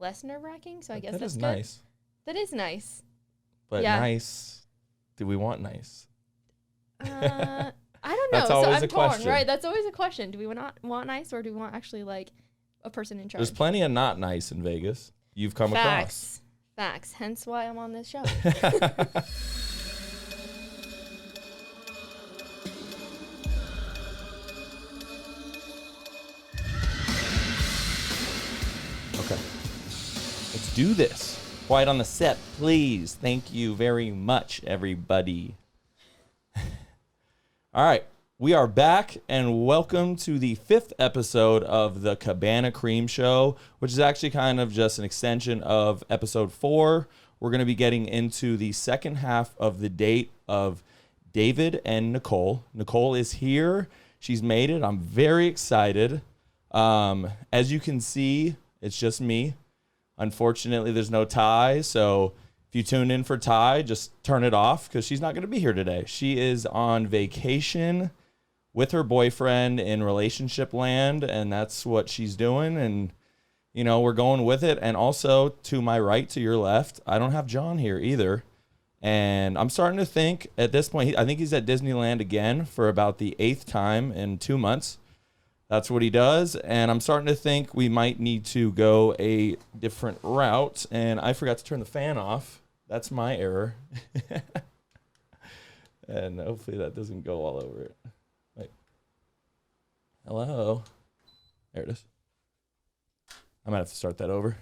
less nerve-wracking, so I guess that that's is good. nice. That is nice. But Yeah. nice, do we want nice? I don't know. That's So always I'm a torn, question. right? That's always a question. Do we not want nice, or do we want actually like a person in charge? There's plenty of not nice in Vegas. You've come Facts. Hence why I'm on this show. across. Okay. Let's do this. Quiet on the set, please. Thank you very much, everybody. All right. We are back, and welcome to the 5th episode of the Cabana Cream Show, which is actually kind of just an extension of episode 4. We're going to be getting into the second half of the date of David and Nicole. Nicole is here. She's made it. I'm very excited. As you can see, it's just me. Unfortunately, there's no Ty, so if you tune in for Ty, just turn it off because she's not going to be here today. She is on vacation with her boyfriend in relationship land, and that's what she's doing, and, you know, we're going with it. And also, to my right, to your left, I don't have John here either, and I'm starting to think at this point, I think he's at Disneyland again for about the 8th time in 2 months. That's what he does, and I'm starting to think we might need to go a different route, and I forgot to turn the fan off. That's my error. And hopefully that doesn't go all over it. Wait. Hello. There it is. I might have to start that over.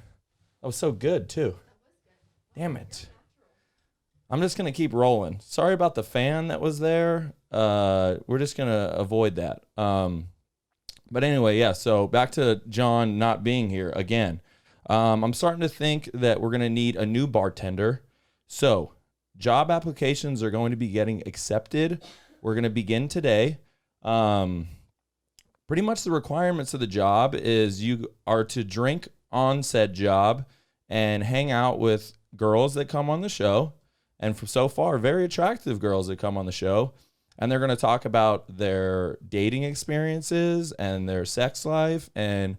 That was so good, too. Damn it. I'm just going to keep rolling. Sorry about the fan that was there. We're just going to avoid that. But anyway, yeah, so back to John not being here again. I'm starting to think that we're going to need a new bartender. So job applications are going to be getting accepted. We're going to begin today. Pretty much the requirements of the job is you are to drink on said job and hang out with girls that come on the show. And so far, very attractive girls that come on the show. And they're going to talk about their dating experiences and their sex life and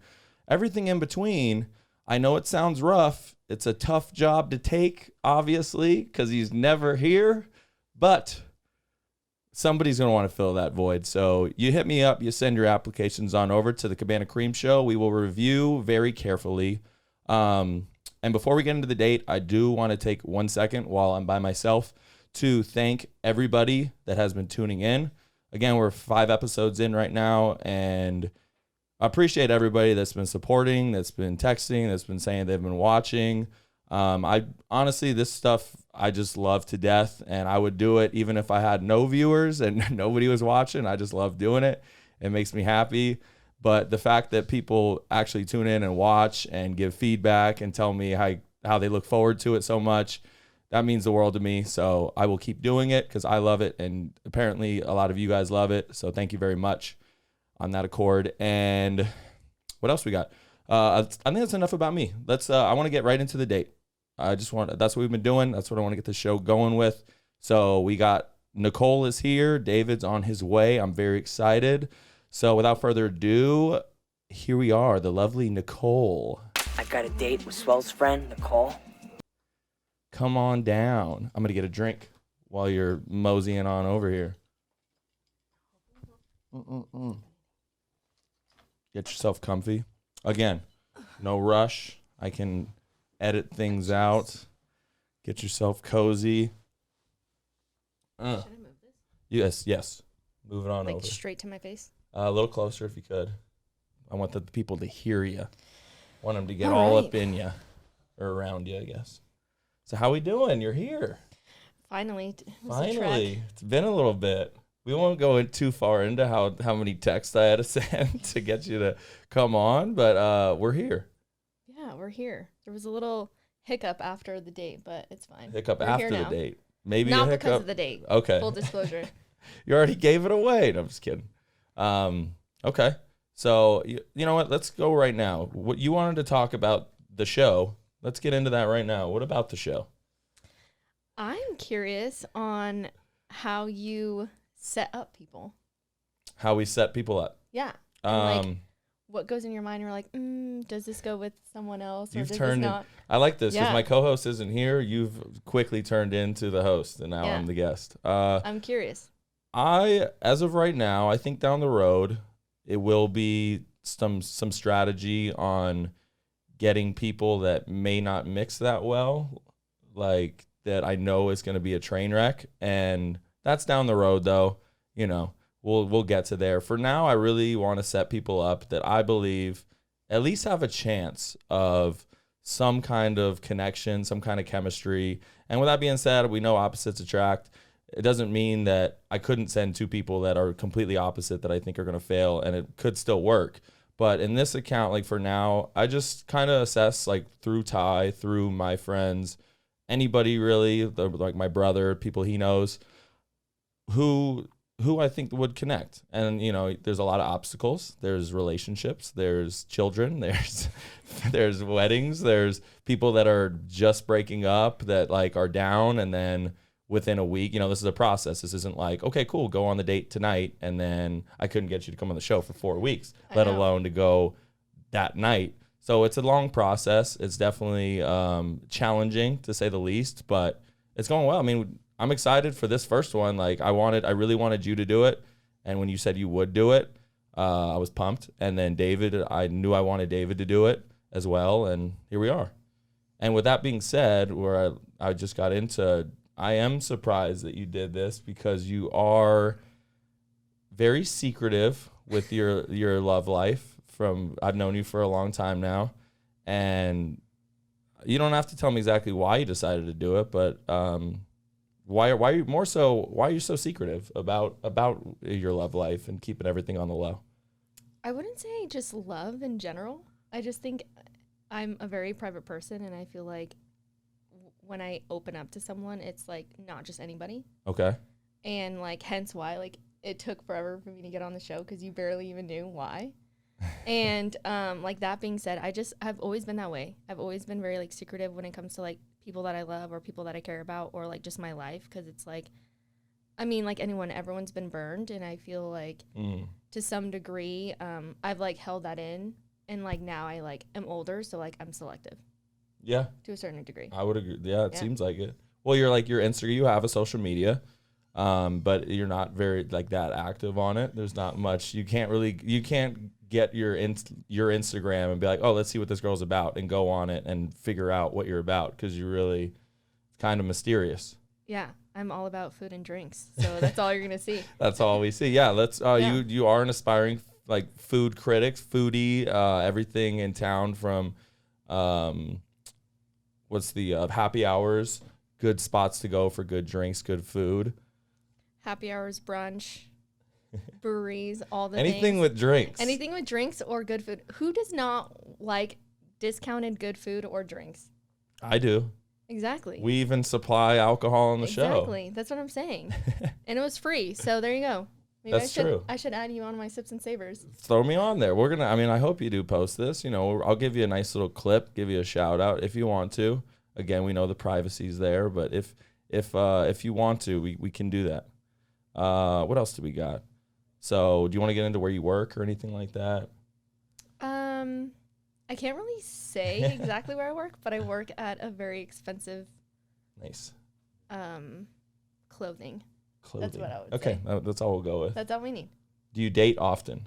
everything in between. I know it sounds rough. It's a tough job to take, obviously, because he's never here. But somebody's going to want to fill that void. So you hit me up. You send your applications on over to the Cabana Cream Show. We will review very carefully. And before we get into the date, I do want to take 1 second while I'm by myself to thank everybody that has been tuning in. Again, we're 5 episodes in right now, and I appreciate everybody that's been supporting, that's been texting, that's been saying they've been watching. I honestly, this stuff I just love to death, and I would do it even if I had no viewers and nobody was watching. I just love doing it. It makes me happy. But the fact that people actually tune in and watch and give feedback and tell me how they look forward to it so much, that means the world to me. So I will keep doing it because I love it. And apparently a lot of you guys love it. So thank you very much on that accord. And what else we got? I think that's enough about me. I want to get right into the date. That's what we've been doing. That's what I want to get the show going with. So we got Nicole is here. David's on his way. I'm very excited. So without further ado, here we are, the lovely Nicole. I got a date with Swell's friend, Nicole. Come on down. I'm going to get a drink while you're moseying on over here. Get yourself comfy. Again, no rush. I can edit things out. Get yourself cozy. Should I move this? Yes. Move it on Like over. straight to my face? A little closer if you could. I want the people to hear you. Want them to get All all right. up in you. Or around you, I guess. So how we doing? You're here. Finally. It was a trek. Finally. It's been a little bit. We won't go in too far into how many texts I had to send to get you to come on, but we're here. Yeah, we're here. There was a little hiccup after the date, but it's fine. Hiccup We're after here the now. date. Maybe Not a hiccup. because of the date. Okay. Full disclosure. You already gave it away. No, I'm just kidding. Okay. So, you know what? Let's go right now. What you wanted to talk about the show. Let's get into that right now. What about the show? I'm curious on how you set up people. How we set people up. Yeah. And, like, what goes in your mind? You're like, does this go with someone else, or You've does turned this in, not? I like this because Yeah. my co-host isn't here. You've quickly turned into the host, and now Yeah. I'm the guest. I'm curious. As of right now, I think down the road, it will be some strategy on getting people that may not mix that well, like that I know is going to be a train wreck, and that's down the road though. You know, we'll get to there. For now, I really want to set people up that I believe at least have a chance of some kind of connection, some kind of chemistry. And with that being said, we know opposites attract. It doesn't mean that I couldn't send two people that are completely opposite that I think are going to fail, and it could still work. But in this account, like for now, I just kind of assess like through Ty, through my friends, anybody really, like my brother, people he knows, who I think would connect. And you know, there's a lot of obstacles. There's relationships. There's children. There's weddings. There's people that are just breaking up that like are down, and then within a week, you know, this is a process. This isn't like, okay, cool, go on the date tonight, and then I couldn't get you to come on the show for 4 weeks, let alone to go that night. So it's a long process. It's definitely challenging to say the least, but it's going well. I mean, I'm excited for this first one. Like I really wanted you to do it, and when you said you would do it, I was pumped. And then David, I knew I wanted David to do it as well, and here we are. And with that being said, where I just got into, I am surprised that you did this because you are very secretive with your love life. I've known you for a long time now, and you don't have to tell me exactly why you decided to do it, but why are you so secretive about your love life and keeping everything on the low? I wouldn't say just love in general. I just think I'm a very private person, and I feel like when I open up to someone, it's like not just anybody. Okay. And like hence why like it took forever for me to get on the show, because you barely even knew why. And like that being said, I've always been that way. I've always been very like secretive when it comes to like people that I love or people that I care about, or like just my life, because it's like, I mean, like everyone's been burned, and I feel like to some degree I've like held that in, and like now I like am older, so like I'm selective. Yeah. To a certain degree. I would agree. Yeah, it seems like it. Well, you're like your Instagram, you have a social media, but you're not very like that active on it. There's not much. You can't get your Instagram and be like, oh, let's see what this girl's about, and go on it and figure out what you're about, because you're really kind of mysterious. Yeah, I'm all about food and drinks, so that's all you're gonna see. That's all we see. Yeah, you are an aspiring like food critic, foodie, everything in town from what's the happy hours, good spots to go for good drinks, good food. Happy hours, brunch, breweries, all the anything things. with drinks. Anything with drinks or good food. Who does not like discounted good food or drinks? I do. Exactly. We even supply alcohol on the show. Exactly. That's what I'm saying. And it was free, so there you go. Maybe That's true. I should add you on my Sips and Savers. Throw me on there. I hope you do post this. You know, I'll give you a nice little clip, give you a shout out if you want to. Again, we know the privacy's there, but if you want to, we can do that. What else do we got? So, do you want to get into where you work or anything like that? I can't really say exactly where I work, but I work at a very expensive nice clothing. That's what I would say. Okay, that's all we'll go with. That's all we need. Do you date often?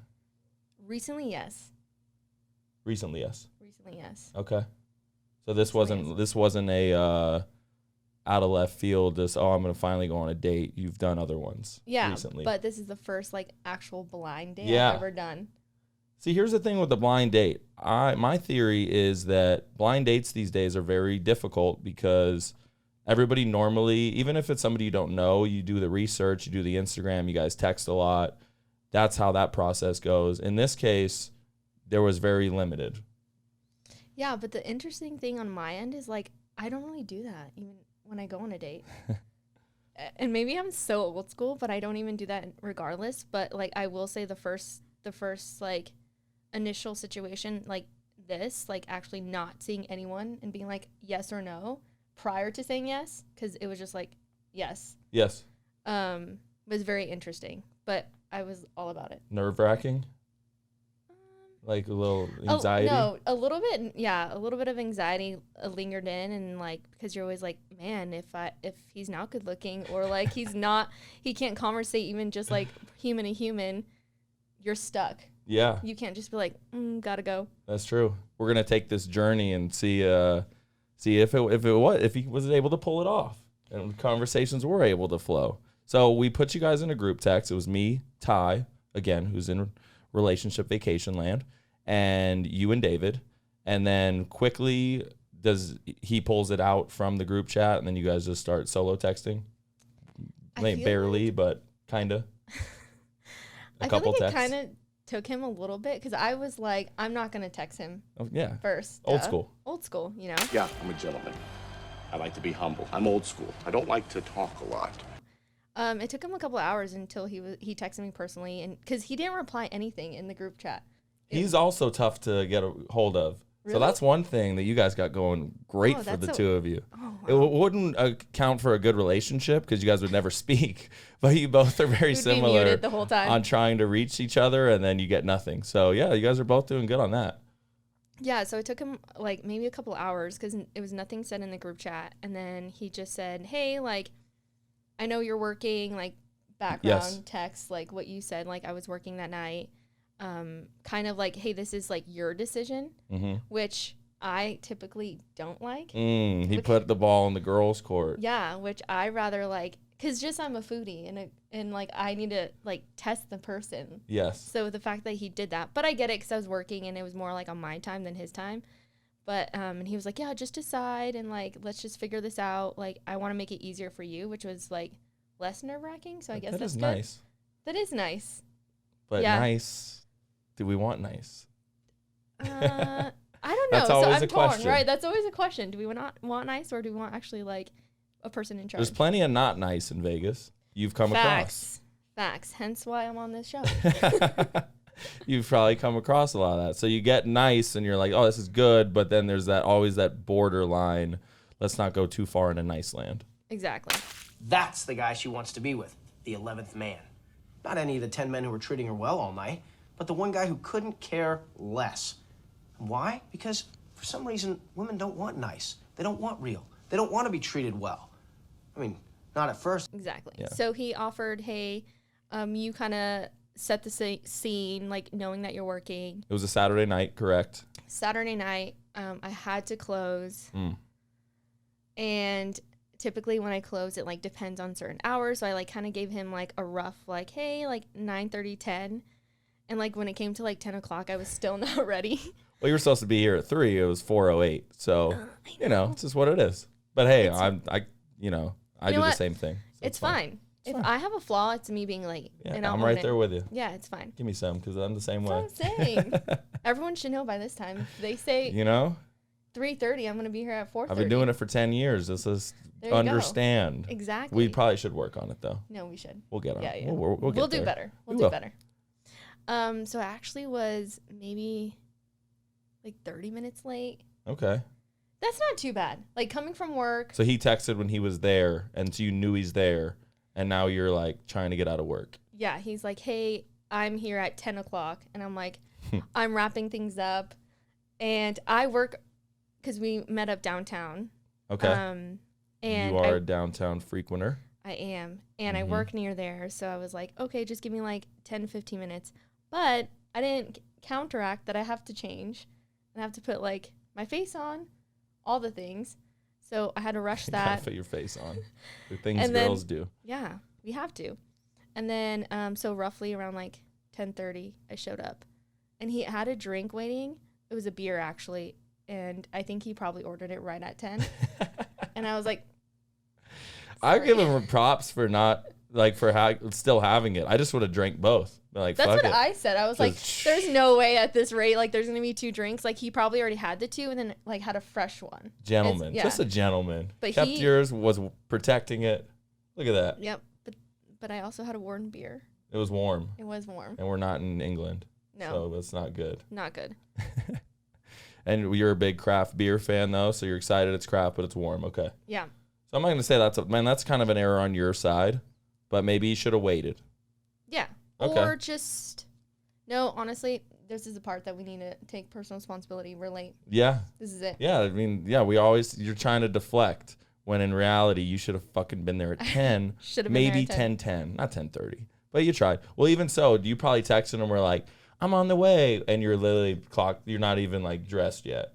Recently, yes. Recently, yes. Okay. So this wasn't a out of left field. I'm gonna finally go on a date. You've done other ones. Yeah, recently. But this is the first like actual blind date I've ever done. See, here's the thing with the blind date. My theory is that blind dates these days are very difficult because everybody normally, even if it's somebody you don't know, you do the research, you do the Instagram, you guys text a lot. That's how that process goes. In this case, there was very limited. Yeah, but the interesting thing on my end is like I don't really do that even when I go on a date. And maybe I'm so old school, but I don't even do that regardless. But like I will say the first like initial situation like this, like actually not seeing anyone and being like yes or no prior to saying yes, because it was just like yes was very interesting, but I was all about it. Nerve-wracking? Like a little anxiety? No, a little bit. Yeah, a little bit of anxiety lingered in, and like because you're always like, man, if he's not good looking, or like he can't conversate even just like human to human, you're stuck. Yeah. You can't just be like, gotta go. That's true. We're gonna take this journey and see if he was able to pull it off, and conversations were able to flow. So we put you guys in a group text. It was me, Ty, again, who's in relationship vacation land, and you and David. And then quickly he pulls it out from the group chat, and then you guys just start solo texting. Like barely, but kinda. I feel like it kind of took him a little bit because I was like, I'm not gonna text him. Oh, yeah. First. Old school. Old school, you know. Yeah, I'm a gentleman. I like to be humble. I'm old school. I don't like to talk a lot. It took him a couple of hours until he texted me personally, and because he didn't reply anything in the group chat. He's also tough to get a hold of. Really? So that's one thing that you guys got going great for the two of you. Oh, wow. It wouldn't account for a good relationship because you guys would never speak, but you both are very similar be muted the whole time. On trying to reach each other, and then you get nothing. So yeah, you guys are both doing good on that. Yeah, so it took him like maybe a couple hours because it was nothing said in the group chat, and then he just said, "Hey, like, I know you're working." Like background text, like what you said, like I was working that night. Kind of like, hey, this is like your decision, which I typically don't like. He put the ball in the girls' court. Yeah, which I rather like, cause just I'm a foodie and like I need to like test the person. Yes. So the fact that he did that, but I get it, cause I was working and it was more like on my time than his time. But and he was like, yeah, just decide and like let's just figure this out. Like I want to make it easier for you, which was like less nerve-wracking. So I guess that's good. Nice. That is nice. But nice. Do we want nice? I don't know. That's always a torn, question. Right? That's always a question. Do we want nice, or do we want actually like a person in charge? There's plenty of not nice in Vegas. You've come across. Facts. Hence why I'm on this show. You've probably come across a lot of that. So you get nice and you're like, oh, this is good. But then there's always that borderline. Let's not go too far into nice land. Exactly. That's the guy she wants to be with, the 11th man. Not any of the 10 men who were treating her well all night, but the one guy who couldn't care less. Why? Because for some reason, women don't want nice. They don't want real. They don't want to be treated well. I mean, not at first. Exactly. Yeah. So he offered, hey, you kind of set the scene, like knowing that you're working. It was a Saturday night, correct? Saturday night, I had to close. And typically when I close, it like depends on certain hours. So I like kind of gave him like a rough, like, hey, like 9:30, 10. And like when it came to like 10 o'clock, I was still not ready. Well, you were supposed to be here at 3. It was 4:08. So, it's just what it is. But hey, I do the same thing. So it's fine. If I have a flaw, it's me being late. Yeah, and I'm right there with you. Yeah, it's fine. Give me some because I'm the same way. That's what I'm saying. Everyone should know by this time. If they say 3:30, I'm going to be here at 4:30. I've been doing it for 10 years. This is understand. Exactly. We probably should work on it though. No, we should. We'll get on it. Yeah. We'll get do there. better. We'll do better. So I actually was maybe like 30 minutes late. Okay. That's not too bad. Like coming from work. So he texted when he was there, and so you knew he's there, and now you're like trying to get out of work. Yeah, he's like, hey, I'm here at 10 o'clock. And I'm like, I'm wrapping things up. And I work, because we met up downtown. Okay. And you are a downtown frequenter. I am. And I work near there. So I was like, okay, just give me like 10 to 15 minutes. But I didn't counteract that I have to change. And I have to put like my face on, all the things. So I had to rush that. Gotta put your face on. The things girls do. Yeah, we have to. And then, so roughly around like 10:30, I showed up. And he had a drink waiting. It was a beer, actually. And I think he probably ordered it right at 10. And I was like, I give him props for not, like, for still having it. I just would have drank both. Like, that's fuck what it. I said. I was like, there's no way at this rate, like, there's going to be 2 drinks. Like, he probably already had the 2 and then, like, had a fresh one. Gentleman. Just a gentleman. But kept yours, was protecting it. Look at that. Yep. But I also had a warm beer. It was warm. It was warm. And we're not in England. No. So that's not good. Not good. And you're a big craft beer fan, though, so you're excited it's craft, but it's warm. Okay. Yeah. So I'm not going to say that's kind of an error on your side, but maybe you should have waited. Yeah. Okay. Or just, no, honestly, this is the part that we need to take personal responsibility. We're late. Yeah. This is it. Yeah. I mean, yeah, you're trying to deflect when in reality you should have fucking been there at 10, Should've been maybe there at 10:10, not 10:30, but you tried. Well, even so, you probably texted them, were like, I'm on the way. And you're literally you're not even like dressed yet.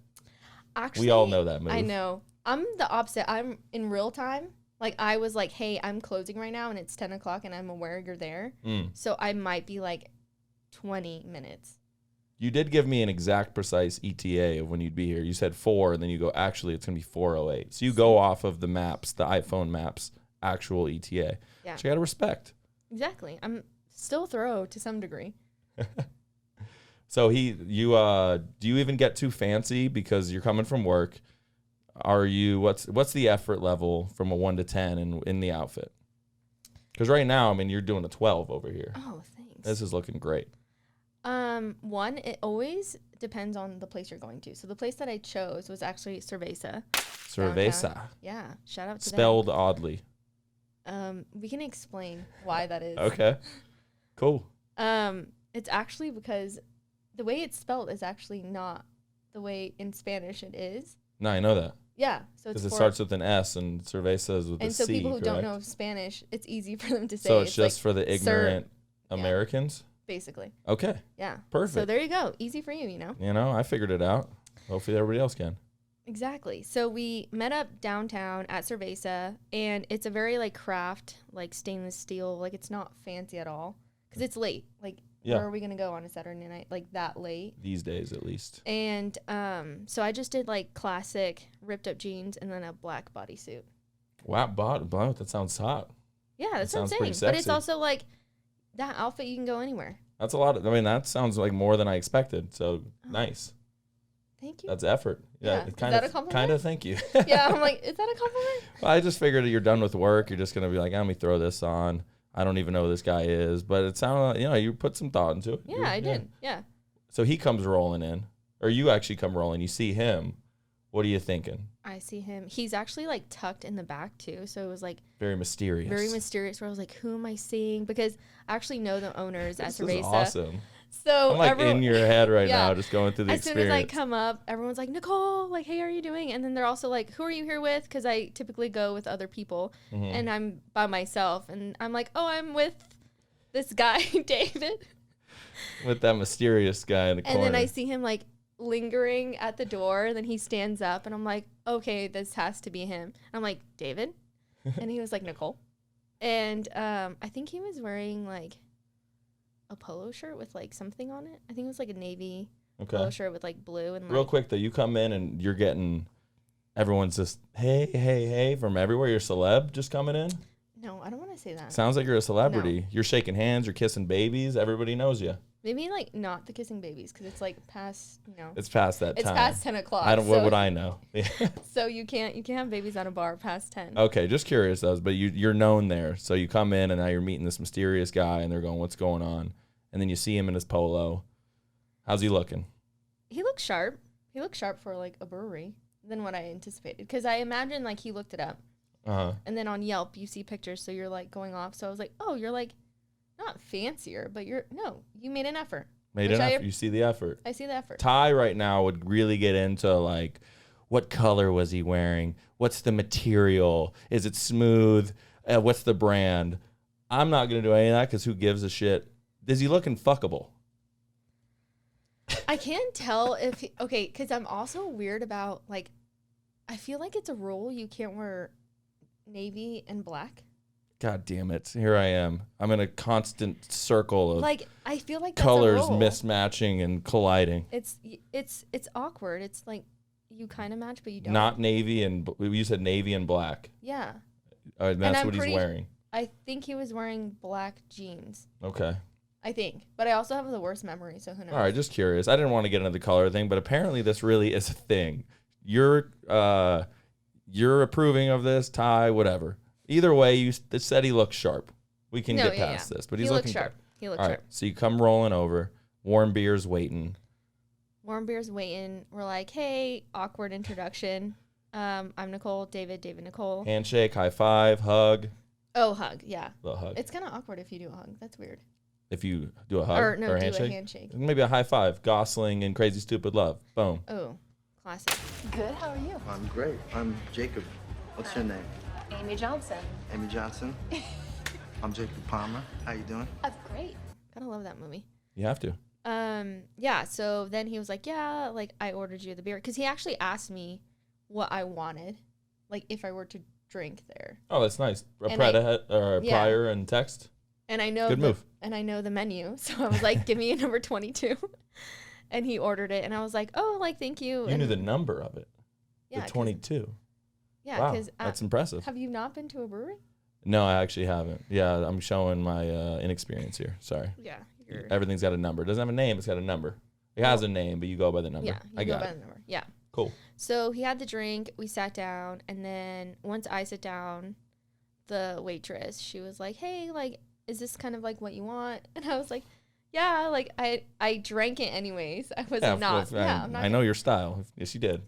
Actually, We all know that move. I know. I'm the opposite. I'm in real time. Like, I was like, hey, I'm closing right now and it's 10 o'clock and I'm aware you're there. So I might be like 20 minutes. You did give me an exact precise ETA of when you'd be here. You said 4, and then you go, actually, it's going to be 4:08. So you go off of the maps, the iPhone maps, actual ETA. Yeah. So you got to respect. Exactly. I'm still thorough to some degree. So do you even get too fancy because you're coming from work? What's the effort level from a 1 to 10 in the outfit? Because right now, I mean, you're doing a 12 over here. Oh, thanks. This is looking great. One, it always depends on the place you're going to. So the place that I chose was actually Cerveza. Cerveza. Downtown. Yeah. Shout out to Spelled oddly. them. We can explain why that is. Okay. Cool. It's actually because the way it's spelled is actually not the way in Spanish it is. No, I know that. Yeah. So Because it starts with an S and Cerveza is with a C, and so people who correct? don't know Spanish, it's easy for them to say. So it's just like, for the ignorant Americans? basically. Okay. Yeah. Perfect. So there you go. Easy for you, you know? You know, I figured it out. Hopefully everybody else can. Exactly. So we met up downtown at Cerveza, and it's a very like craft, like stainless steel. Like, it's not fancy at all because it's late. Like, where are we gonna go on a Saturday night like that late? These days, at least. And so I just did like classic ripped up jeans and then a black bodysuit. Wow, that sounds hot. Yeah, that's what I'm sounds pretty saying. But it's sexy. also like that outfit you can go anywhere. That's a lot. That sounds like more than I expected. So nice. Thank you. That's effort. Yeah. Is that a compliment? Kind of. Thank you. Yeah, I'm like, is that a compliment? Well, I just figured you're done with work. You're just gonna be like, let me throw this on. I don't even know who this guy is, but it sounded like, you put some thought into it. Yeah, I did. Yeah. So he comes rolling in, or you actually come rolling. You see him. What are you thinking? I see him. He's actually like tucked in the back too, so it was like Very mysterious. very mysterious. Where I was like, who am I seeing? Because I actually know the owners at This is Cerveza. awesome. So I'm like everyone, in your head right Yeah. now, just going through the as soon experience. as I come up, everyone's like, Nicole, like, hey, how are you doing? And then they're also like, who are you here with? Because I typically go with other people, and I'm by myself, and I'm like, oh, I'm with this guy, David. With that mysterious guy in the corner. And then I see him like lingering at the door, and then he stands up, and I'm like, okay, this has to be him. I'm like, David? And he was like, Nicole. And I think he was wearing like a polo shirt with like something on it. I think it was like a navy polo shirt with like blue and Real like, quick though, you come in and you're getting everyone's just hey from everywhere. You're a celeb just coming in. No, I don't want to say that. Sounds like you're a celebrity. You're shaking hands. You're kissing babies. Everybody knows you. Maybe like not the kissing babies because it's like past, you know. It's past that It's time. past 10 o'clock. I don't. What would I know? So you can't have babies at a bar past 10. Okay, just curious though. But you're known there, so you come in and now you're meeting this mysterious guy, and they're going, "What's going on?" And then you see him in his polo. How's he looking? He looks sharp. He looks sharp for like a brewery than what I anticipated because I imagine like he looked it up. And then on Yelp you see pictures, so you're like going off. So I was like, oh, you're like not fancier, but you made an effort. Made an effort. You see the effort. I see the effort. Ty right now would really get into like, what color was he wearing? What's the material? Is it smooth? What's the brand? I'm not gonna do any of that because who gives a shit? Is he looking fuckable? I can't tell if because I'm also weird about like, I feel like it's a rule you can't wear navy and black. God damn it! Here I am. I'm in a constant circle of Like, I feel like that's colors a rule. mismatching and colliding. It's awkward. It's like you kind of match, but you don't. Not navy and you said navy and black. Yeah. That's I'm what he's wearing. I think he was wearing black jeans. Okay. I think, but I also have the worst memory, so who knows? All right, just curious. I didn't want to get into the color thing, but apparently this really is a thing. You're approving of this, Ty, whatever. Either way, you said he looks sharp. We can get past this, but he's looking sharp. He looks All sharp. right, so you come rolling over. Warm beer's waiting. Warm beer's waiting. We're like, hey, awkward introduction. I'm Nicole, David, Nicole. Handshake, high five, hug. Oh, hug, yeah. Little hug. It's kind of awkward if you do a hug. That's weird. If you do a hug Or no, a do handshake. a handshake. Maybe a high five. Gosling and Crazy Stupid Love. Boom. Oh, classic. Good. How are you? I'm great. I'm Jacob. What's your name? Amy Johnson. Amy Johnson. I'm Jacob Palmer. How you doing? I'm great. Gotta love that movie. You have to. Yeah. So then he was like, yeah, like I ordered you the beer because he actually asked me what I wanted, like if I were to drink there. Oh, that's nice. And Prior and text. And I know Good move. And I know the menu, so I was like, give me a number 22, and he ordered it, and I was like, oh, like thank you. You knew the number of it. Yeah, The 22. Yeah, Wow, because that's impressive. Have you not been to a brewery? No, I actually haven't. Yeah, I'm showing my inexperience here. Sorry. Yeah. Everything's got a number. It doesn't have a name. It's got a number. It has a name, but you go by the number. Yeah, I got by it. the number. Yeah. Cool. So he had the drink. We sat down, and then once I sit down, the waitress, she was like, "Hey, like, is this kind of like what you want?" And I was like, "Yeah, like I drank it anyways. I was not. I'm not. I know your style. Yes, you did.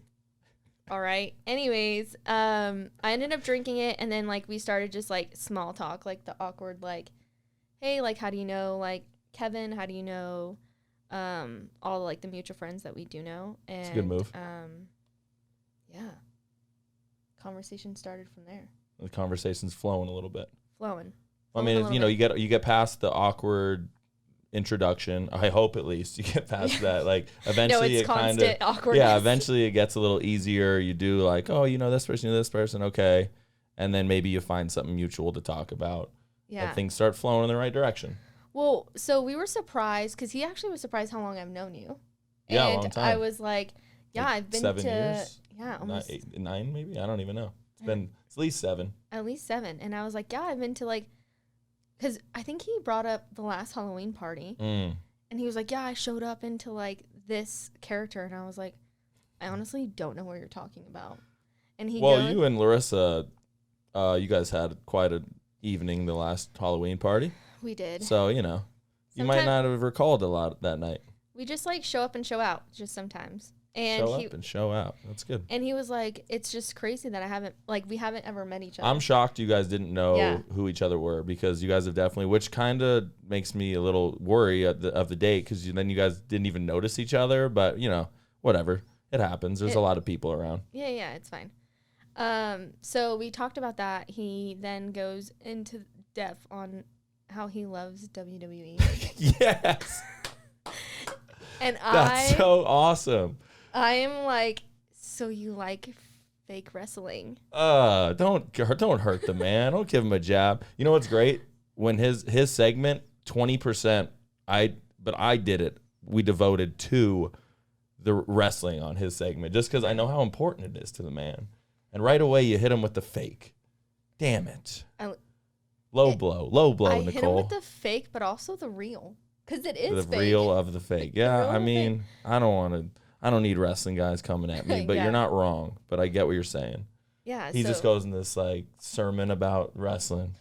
All right. Anyways, I ended up drinking it, and then like we started just like small talk, like the awkward, like, "Hey, like, how do you know like Kevin? How do you know all like the mutual friends that we do know?" And it's a good move. Yeah. Conversation started from there. The conversation's flowing a little bit. Flowing. I mean, you get past the awkward introduction. I hope at least you get past that. Like eventually, it's constant awkwardness. Yeah, eventually it gets a little easier. You do like, oh, you know this person, you know this person, okay, and then maybe you find something mutual to talk about. Yeah. And things start flowing in the right direction. Well, so we were surprised because he actually was surprised how long I've known you. Yeah, and a long time. I was like, yeah, Like I've been 7 to years. yeah, almost 8, 9 maybe. I don't even know. It's been at least 7. at least 7. And I was like, yeah, I've been to like, because I think he brought up the last Halloween party, and he was like, yeah, I showed up into like this character, and I was like, I honestly don't know what you're talking about. And he you and Larissa, you guys had quite an evening the last Halloween party. We did. So you might not have recalled a lot that night. We just like show up and show out just sometimes. And show up and show out. That's good. And he was like, it's just crazy that we haven't ever met each other. I'm shocked you guys didn't know Yeah. who each other were, because you guys have definitely, which kind of makes me a little worried of the date, because then you guys didn't even notice each other. But, whatever. It happens. There's a lot of people around. Yeah, it's fine. So we talked about that. He then goes into depth on how he loves WWE. Yes. And That's so awesome. I am like, so you like fake wrestling? Don't hurt the man. Don't give him a jab. You know what's great? When his segment, 20%, I did it. We devoted to the wrestling on his segment, just because I know how important it is to the man. And right away you hit him with the fake. Damn it. Low blow, I Nicole. hit him with the fake, but also the real, because it is the fake. real of the fake. Yeah, I mean, I don't need wrestling guys coming at me, but Yeah. you're not wrong. But I get what you're saying. Yeah. He just goes in this like sermon about wrestling.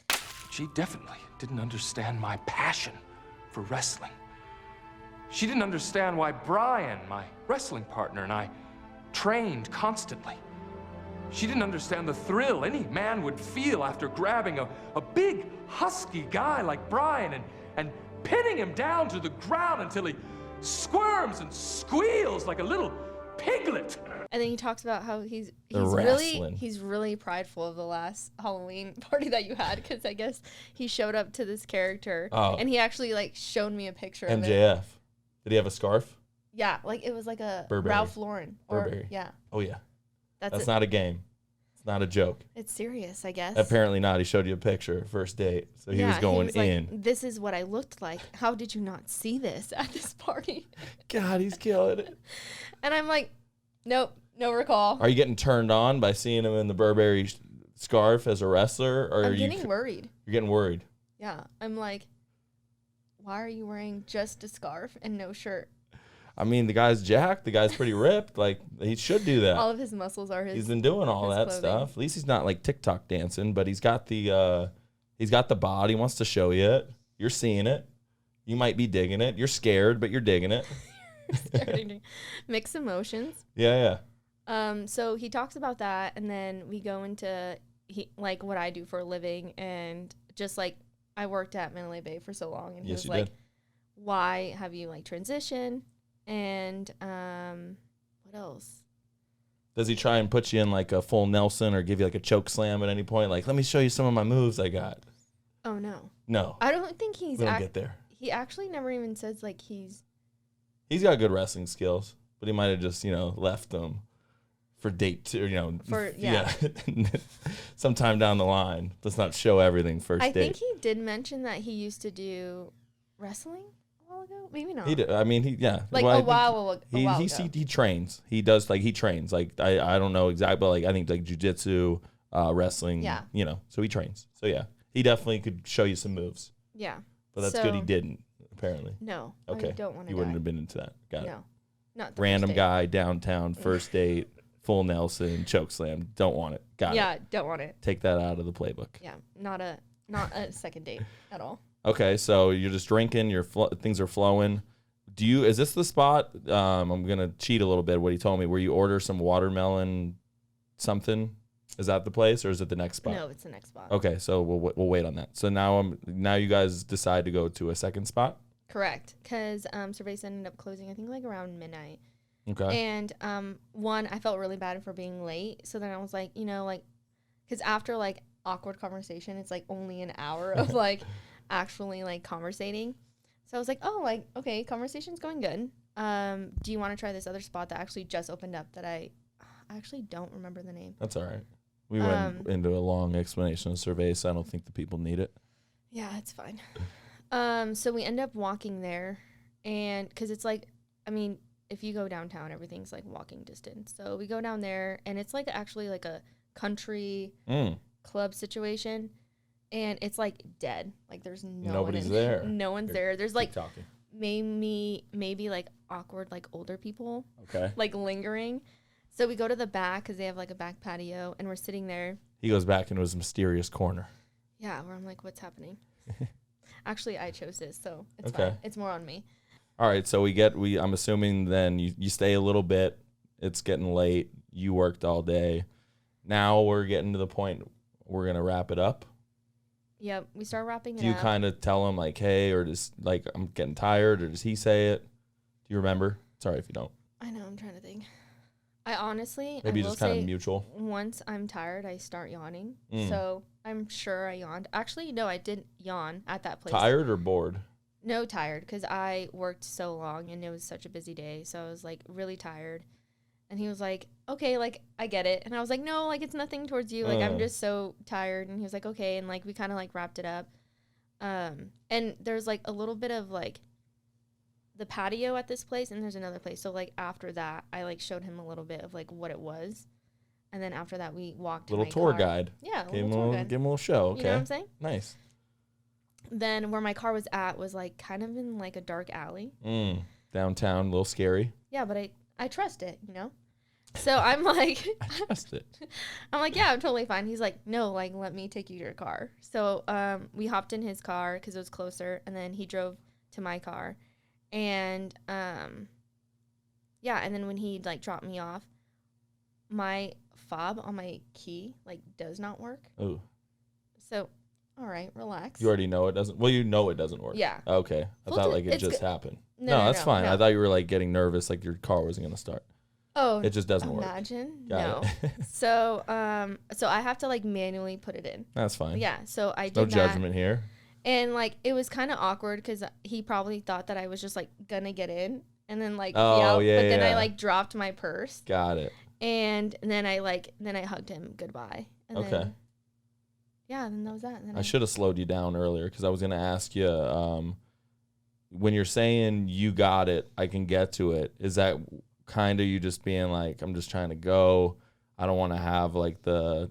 She definitely didn't understand my passion for wrestling. She didn't understand why Brian, my wrestling partner, and I trained constantly. She didn't understand the thrill any man would feel after grabbing a big, husky guy like Brian and pinning him down to the ground until he squirms and squeals like a little piglet. And then he talks about how he's wrestling. really prideful of the last Halloween party that you had, because I guess he showed up to this character and he actually like showed me a picture of it. MJF. Did he have a scarf? Yeah, like it was like a Burberry. Ralph Lauren. Burberry. Yeah. Oh yeah. That's it. not a game. It's not a joke. It's serious, I guess. Apparently not. He showed you a picture, first date. So he was going in. Like, this is what I looked like. How did you not see this at this party? God, he's killing it. And I'm like, nope, no recall. Are you getting turned on by seeing him in the Burberry scarf as a wrestler? Or I'm getting worried. You're getting worried. Yeah. I'm like, why are you wearing just a scarf and no shirt? I mean, the guy's jacked. The guy's pretty ripped. Like, he should do that. All of his muscles are his. He's been doing all that clothing. stuff. At least he's not like TikTok dancing, but he's got the body. He wants to show you it. You're seeing it. You might be digging it. You're scared, but you're digging it. Mixed emotions. Yeah. So he talks about that, and then we go into what I do for a living, and just like I worked at Mandalay Bay for so long, and he Yes, was you like, did. why have you like transitioned? And what else? Does he try and put you in like a full Nelson or give you like a choke slam at any point? Like, let me show you some of my moves I got. Oh no. No. I don't think he's. We don't get there. He actually never even says like he's. He's got good wrestling skills, but he might have just, left them for date two, sometime down the line. Let's not show everything first date. I think he did mention that he used to do wrestling a while ago. Maybe not. He did. I mean, Like a while ago. He trains. He does, like, he trains. Like, I don't know exactly, but, like, I think, like, jiu-jitsu, wrestling, so he trains. So, yeah, he definitely could show you some moves. Yeah. But that's good he didn't, apparently. No. Okay. I don't want to. You wouldn't have been into that. Got it. No. Not the Random first date. guy downtown, first date, full Nelson, choke slam. Don't want it. Got it. Yeah, don't want it. Take that out of the playbook. Yeah, not a second date at all. Okay, so you're just drinking. Things are flowing. Is this the spot? I'm gonna cheat a little bit. What he told me, where you order some watermelon, something. Is that the place, or is it the next spot? No, it's the next spot. Okay, so we'll wait on that. So now you guys decide to go to a second spot. Correct, because Cerveza ended up closing, I think, like around midnight. Okay. And I felt really bad for being late. So then I was like, because after like awkward conversation, it's like only an hour of like actually like conversating. So I was like, oh, like, okay, conversation's going good. Do you want to try this other spot that actually just opened up that I actually don't remember the name? That's all right. We went into a long explanation of survey, so I don't think the people need it. Yeah, it's fine. So we end up walking there, and because it's like, I mean, if you go downtown, everything's like walking distance. So we go down there, and it's like actually like a country club situation, and it's like dead. Like there's nobody's there. No one's there. There's like talking. maybe like awkward like older people. Okay. Like lingering. So we go to the back because they have like a back patio, and we're sitting there. He goes back into his mysterious corner. Yeah, where I'm like, what's happening? Actually, I chose this, so it's fine. It's more on me. All right, so I'm assuming then you stay a little bit. It's getting late. You worked all day. Now we're getting to the point we're going to wrap it up. Yep, we start wrapping it up. Do you kind of tell him like, hey, or just like, I'm getting tired, or does he say it? Do you remember? Sorry if you don't. I know, I'm trying to think. I honestly, maybe I will just kind say of mutual. Once I'm tired, I start yawning. So I'm sure I yawned. Actually, no, I didn't yawn at that place. Tired or bored? No, tired, because I worked so long and it was such a busy day. So I was like really tired. And he was like, okay, like I get it. And I was like, no, like it's nothing towards you. Like I'm just so tired. And he was like, okay. And like we kind of like wrapped it up. And there's like a little bit of like the patio at this place, and there's another place. So like after that, I like showed him a little bit of like what it was. And then after that, we walked to my tour car. guide. Yeah, Give him a little show. Okay. You know what I'm saying? Nice. Then where my car was at was like kind of in like a dark alley. Downtown, a little scary. Yeah, but I trust it, So I'm like, I trust it. I'm like, yeah, I'm totally fine. He's like, no, like let me take you to your car. So we hopped in his car because it was closer, and then he drove to my car, and yeah, and then when he like dropped me off, my fob on my key like does not work. Oh. So, all right, relax. You already know it doesn't. Well, you know it doesn't work. Yeah. Okay. I thought like it just happened. No, that's fine. no. I thought you were like getting nervous, like your car wasn't gonna start. Oh, it just doesn't work. Imagine. Got No. it. So I have to like manually put it in. That's fine. Yeah. So I did No that. judgment here. And like it was kind of awkward because he probably thought that I was just like gonna get in and then like Oh, be out. yeah, But then yeah. I like dropped my purse. Got it. And then I hugged him goodbye. And Okay. Then, yeah. And then that was that. And then I should have slowed you down earlier because I was gonna ask you when you're saying you got it, I can get to it. Is that kind of you just being like, I'm just trying to go. I don't want to have like the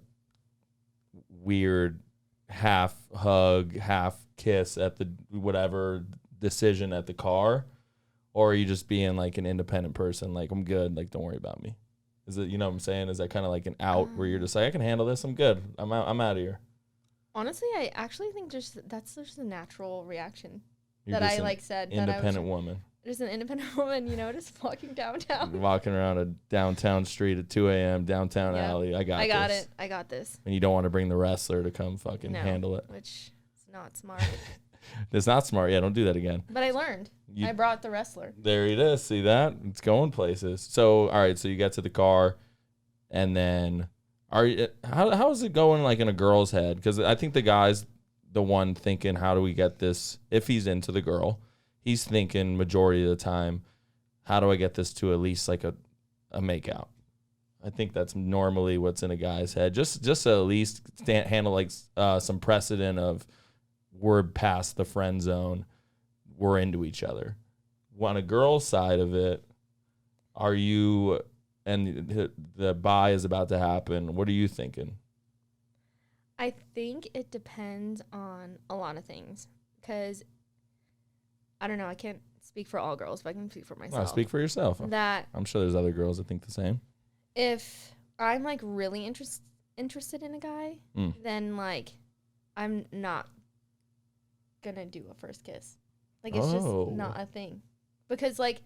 weird half hug, half kiss at the whatever decision at the car, or are you just being like an independent person? Like, I'm good. Like, don't worry about me. Is it, you know what I'm saying? Is that kind of like an out where you're just like, I can handle this. I'm good. I'm out of here. Honestly, I actually think that's just a natural reaction You're that just I an like said. independent woman. Just an independent woman, just walking downtown. Walking around a downtown street at 2 a.m., downtown Yep. alley. I got this. it. I got this. And you don't want to bring the wrestler to come fucking handle it. Which is not smart. It's not smart. Yeah, don't do that again. But I learned. I brought the wrestler. There it is. See that? It's going places. So, all right. So you get to the car, and then how is it going like in a girl's head? Because I think the guy's the one thinking, how do we get this? If he's into the girl, he's thinking majority of the time, how do I get this to at least like a makeout? I think that's normally what's in a guy's head. Just to at least handle like some precedent of we're past the friend zone, we're into each other. On a girl's side of it, are you, and the bye is about to happen, what are you thinking? I think it depends on a lot of things. Because, I don't know, I can't speak for all girls, but I can speak for myself. No, speak for yourself. That I'm sure there's other girls that think the same. If I'm, like, really interested in a guy, then, like, I'm not going to do a first kiss. Like, it's just not a thing. Because, like,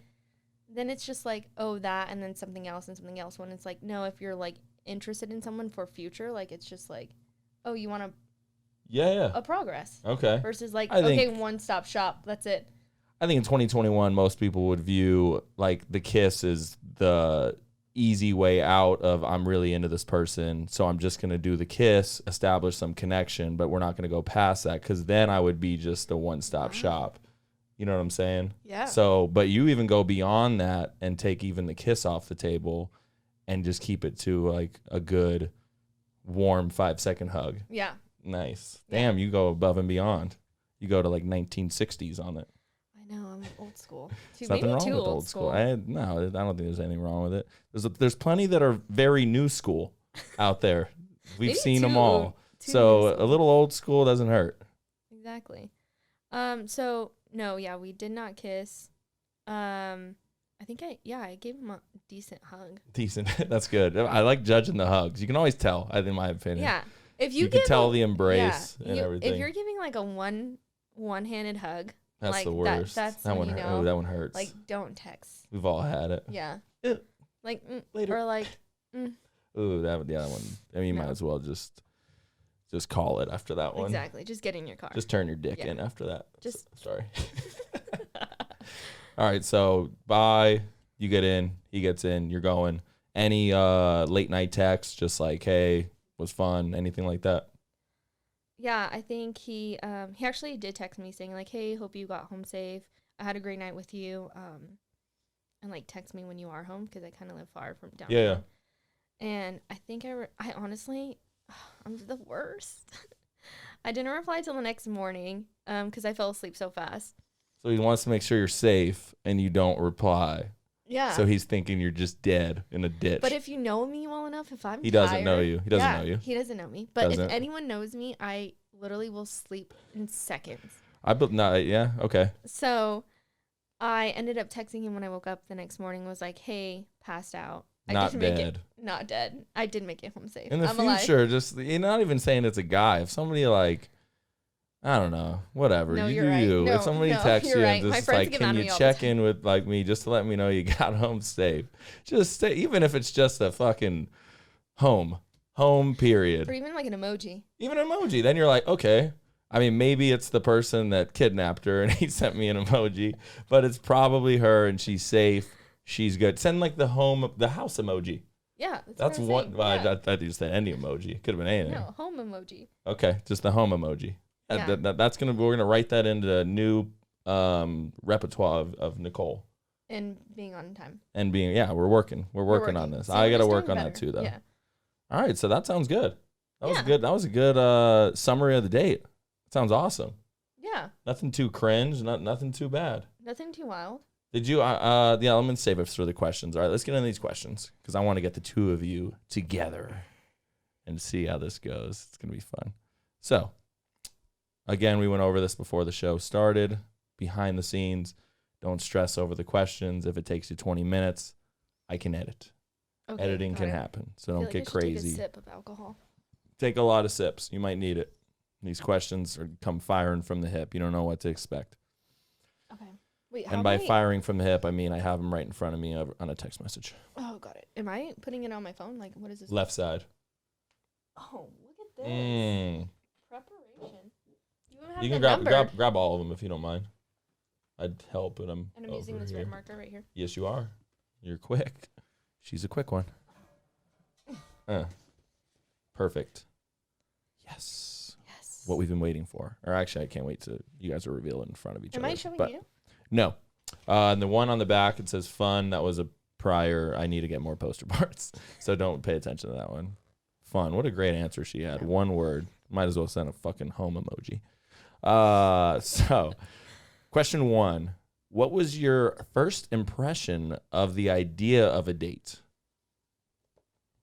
then it's just, like, oh, that, and then something else and something else. When it's, like, no, if you're, like, interested in someone for future, like, it's just, like, oh, you want a progress. Okay. Versus, like, I okay, think, one-stop shop. That's it. I think in 2021, most people would view, like, the kiss as the easy way out of I'm really into this person, so I'm just going to do the kiss, establish some connection, but we're not going to go past that because then I would be just a one-stop shop. You know what I'm saying? Yeah. So, but you even go beyond that and take even the kiss off the table and just keep it to like a good, warm 5-second hug. Yeah. Nice. Damn, you go above and beyond. You go to like 1960s on it. I know, I'm old school. There's nothing wrong with old school. No, I don't think there's anything wrong with it. There's plenty that are very new school out there. We've seen them all. So a little old school doesn't hurt. Exactly. So no, yeah, we did not kiss. I think I gave him a decent hug. Decent. That's good. I like judging the hugs. You can always tell, in my opinion. Yeah. If you can tell the embrace and everything. If you're giving like a one-handed hug, that's like the worst. That's that when one you know, that one hurts. Like, don't text. We've all had it. Yeah. Like later. Or like. Ooh, that one. I mean, you might as well just call it after that one. Exactly. Just get in your car. Just turn your dick in after that. Sorry. All right. So bye. You get in. He gets in. You're going. Any late night texts? Just like, hey, was fun. Anything like that? Yeah, I think he actually did text me saying like, hey, hope you got home safe. I had a great night with you. And like text me when you are home because I kind of live far from downtown. Yeah. And I think I honestly, I'm the worst. I didn't reply till the next morning because I fell asleep so fast. So he wants to make sure you're safe and you don't reply. Yeah. So he's thinking you're just dead in a ditch. But if you know me well enough, if I'm He doesn't know you. He doesn't know you. He doesn't know me. But if anyone knows me, I literally will sleep in seconds. Yeah, okay. So I ended up texting him when I woke up the next morning, was like, hey, passed out. Not dead. Not dead. I did make it home safe. In the future, just, you're not even saying it's a guy. If somebody like, I don't know, whatever. No, you you're do right. you. No, if somebody texts you right. and just like, can you check in with like me just to let me know you got home safe? Just say, even if it's just a fucking home period. Or even like an emoji. Even an emoji. Then you're like, okay. I mean, maybe it's the person that kidnapped her and he sent me an emoji, but it's probably her and she's safe. She's good. Send like the house emoji. Yeah. That's one. Well, yeah. I thought you said any emoji. Could have been anything. No, home emoji. Okay, just the home emoji. Yeah. We're gonna write that into a new repertoire of Nicole. And being on time. And we're working on this. So I got to work on that too, though. Yeah. All right, so that sounds good. That was good. That was a good summary of the date. Sounds awesome. Yeah. Nothing too cringe. Nothing too bad. Nothing too wild. Did you? Yeah. Let me save it for the questions. All right, let's get into these questions because I want to get the two of you together and see how this goes. It's gonna be fun. So, again, we went over this before the show started. Behind the scenes, don't stress over the questions. If it takes you 20 minutes, I can edit. Okay, Editing can happen, so don't get crazy. Take a sip of alcohol. Take a lot of sips. You might need it. These questions come firing from the hip. You don't know what to expect. Okay. Wait, and by firing from the hip, I mean I have them right in front of me on a text message. Oh, got it. Am I putting it on my phone? Like, what is this? Left side. Oh, look at this. Preparation. You have You the can number. grab all of them if you don't mind. I'd help, but I'm And I'm using this red marker right here. Yes, you are. You're quick. She's a quick one. Perfect. Yes. Yes. What we've been waiting for. Or actually, I can't wait to you guys to reveal it in front of each other. Am I showing but you? No. And the one on the back, it says fun. That was a prior. I need to get more poster parts. So don't pay attention to that one. Fun. What a great answer she had. Yeah. One word. Might as well send a fucking home emoji. So, question 1. What was your first impression of the idea of a date?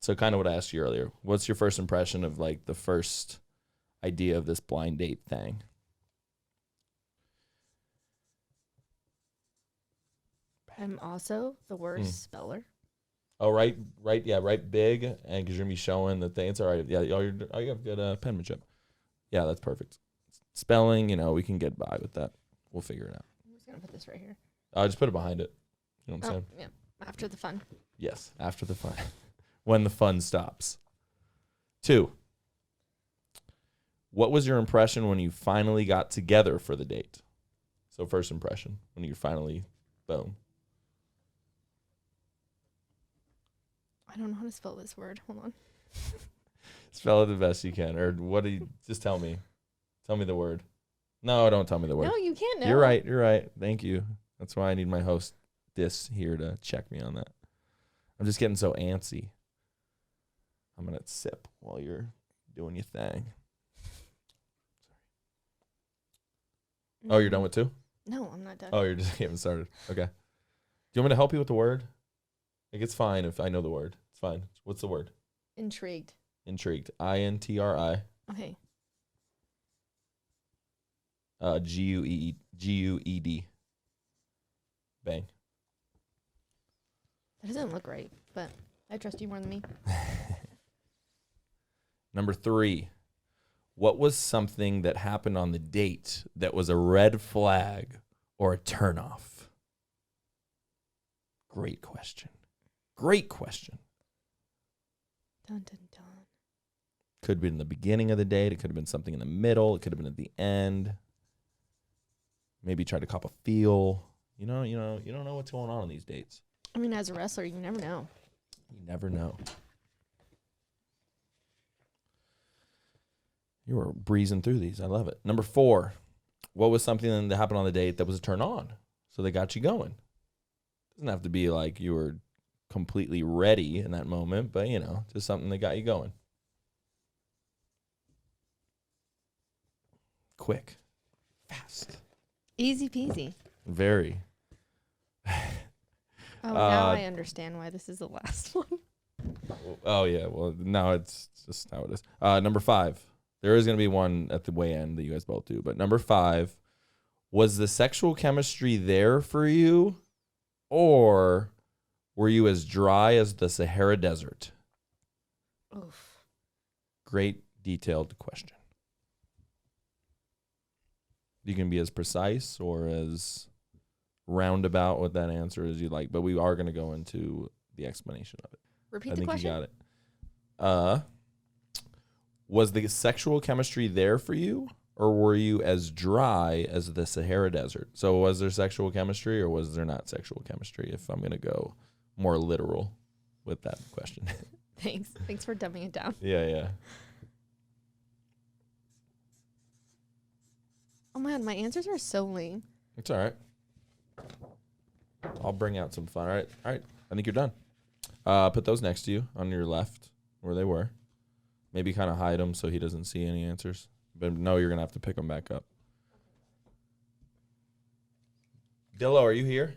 So kind of what I asked you earlier. What's your first impression of like the first idea of this blind date thing? I'm also the worst speller. Oh, right, yeah, right big, and because you're going to be showing the thing. It's all right. Yeah, you have good penmanship. Yeah, that's perfect. Spelling, we can get by with that. We'll figure it out. I'm just going to put this right here. Just put it behind it. You know what I'm saying? Yeah. After the fun. Yes, after the fun. When the fun stops. 2. What was your impression when you finally got together for the date? So first impression, when you finally, boom. I don't know how to spell this word. Hold on. Spell it the best you can. Or what do you, just tell me. Tell me the word. No, don't tell me the word. No, you can't know. You're right. Thank you. That's why I need my hostess here to check me on that. I'm just getting so antsy. I'm going to sip while you're doing your thing. Oh, you're done with 2? No, I'm not done. Oh, you're just getting started. Okay. Do you want me to help you with the word? Like, it's fine if I know the word. It's fine. What's the word? Intrigued. Intrigued. INTRI. Okay. GUED. Bang. That doesn't look right, but I trust you more than me. Number 3. What was something that happened on the date that was a red flag or a turnoff? Great question. Great question. Dun, dun, dun. Could have been in the beginning of the date. It could have been something in the middle. It could have been at the end. Maybe try to cop a feel. You don't know what's going on these dates. I mean, as a wrestler, you never know. You never know. You were breezing through these. I love it. Number 4. What was something that happened on the date that was a turn on? So they got you going. Doesn't have to be like you were completely ready in that moment, but just something that got you going. Quick. Fast. Easy peasy. Very. Oh, now I understand why this is the last one. Oh, yeah. Well, now it's just how it is. Number 5. There is going to be one at the way end that you guys both do. But number 5, was the sexual chemistry there for you, or were you as dry as the Sahara Desert? Oof. Great detailed question. You can be as precise or as roundabout with that answer as you like, but we are going to go into the explanation of it. Repeat the question. I think you got it. Was the sexual chemistry there for you, or were you as dry as the Sahara Desert? So was there sexual chemistry, or was there not sexual chemistry, if I'm going to go more literal with that question? Thanks for dumbing it down. Yeah. Oh man, my answers are so lame. It's all right. I'll bring out some fun. All right. I think you're done. Put those next to you on your left where they were. Maybe kind of hide them so he doesn't see any answers. But no, you're going to have to pick them back up. Dillo, are you here?